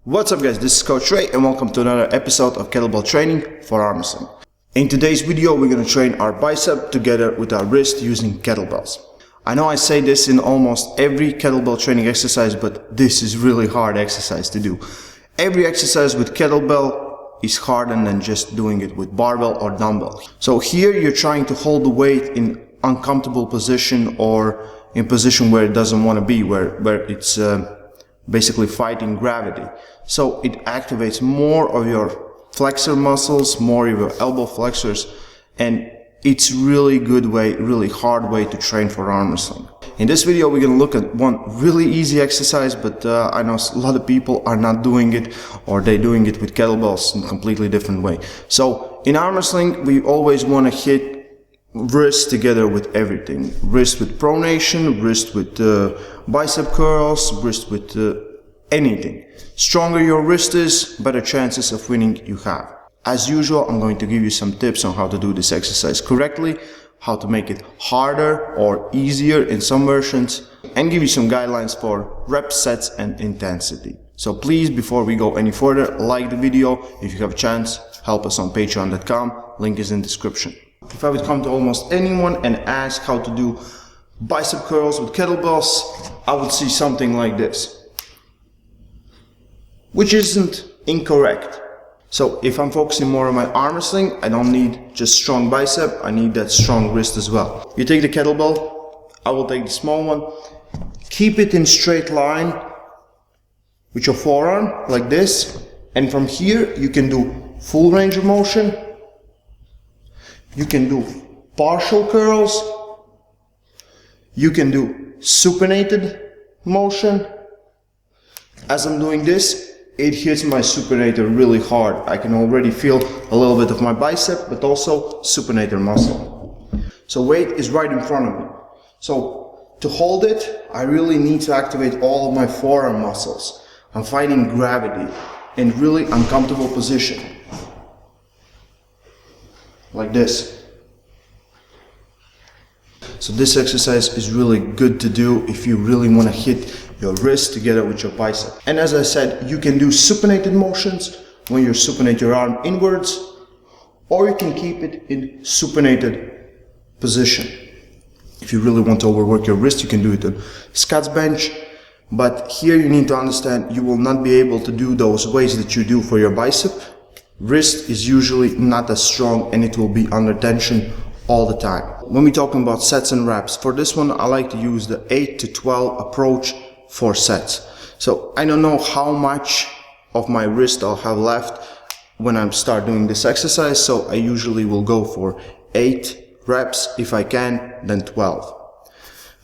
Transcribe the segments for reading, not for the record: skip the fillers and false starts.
What's up guys, this is Coach Ray and welcome to another episode of Kettlebell Training for Armwrestling. In today's video we're going to train our bicep together with our wrist using kettlebells. I know I say this in almost every kettlebell training exercise, but this is really hard exercise to do. Every exercise with kettlebell is harder than just doing it with barbell or dumbbell. So here you're trying to hold the weight in uncomfortable position or in position where it doesn't want to be, where it's basically fighting gravity. So it activates more of your flexor muscles, more of your elbow flexors, and it's really good way, really hard way to train for arm wrestling. In this video we're going to look at one really easy exercise, but I know a lot of people are not doing it, or they're doing it with kettlebells in a completely different way. So in arm wrestling we always want to hit wrist together with everything. Wrist with pronation, wrist with bicep curls, wrist with anything. Stronger your wrist is, better chances of winning you have. As usual, I'm going to give you some tips on how to do this exercise correctly, how to make it harder or easier in some versions, and give you some guidelines for reps, sets, and intensity. So please, before we go any further, like the video. If you have a chance, help us on patreon.com, link is in the description. If I would come to almost anyone and ask how to do bicep curls with kettlebells, I would see something like this, which isn't incorrect. So if I'm focusing more on my arm wrestling, I don't need just strong bicep, I need that strong wrist as well. You take the kettlebell, I will take the small one, keep it in straight line with your forearm like this, and from here you can do full range of motion. You can do partial curls, you can do supinated motion. As I'm doing this, it hits my supinator really hard. I can already feel a little bit of my bicep, but also supinator muscle. So weight is right in front of me. So to hold it, I really need to activate all of my forearm muscles. I'm fighting gravity in really uncomfortable position. Like this. So this exercise is really good to do if you really want to hit your wrist together with your bicep. And as I said, you can do supinated motions when you supinate your arm inwards, or you can keep it in supinated position. If you really want to overwork your wrist, you can do it on Scott's bench. But here you need to understand you will not be able to do those weights that you do for your bicep. Wrist is usually not as strong and it will be under tension all the time. When we're talking about sets and reps, for this one I like to use the 8 to 12 approach for sets. So I don't know how much of my wrist I'll have left when I start doing this exercise, so I usually will go for 8 reps if I can, then 12.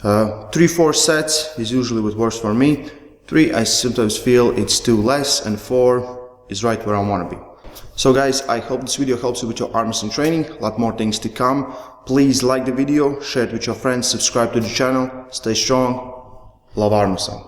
3-4 sets is usually what works for me. 3 I sometimes feel it's too less, and 4 is right where I want to be. So guys, I hope this video helps you with your arm wrestling training. A lot more things to come. Please like the video, share it with your friends, subscribe to the channel, stay strong, love arm wrestling.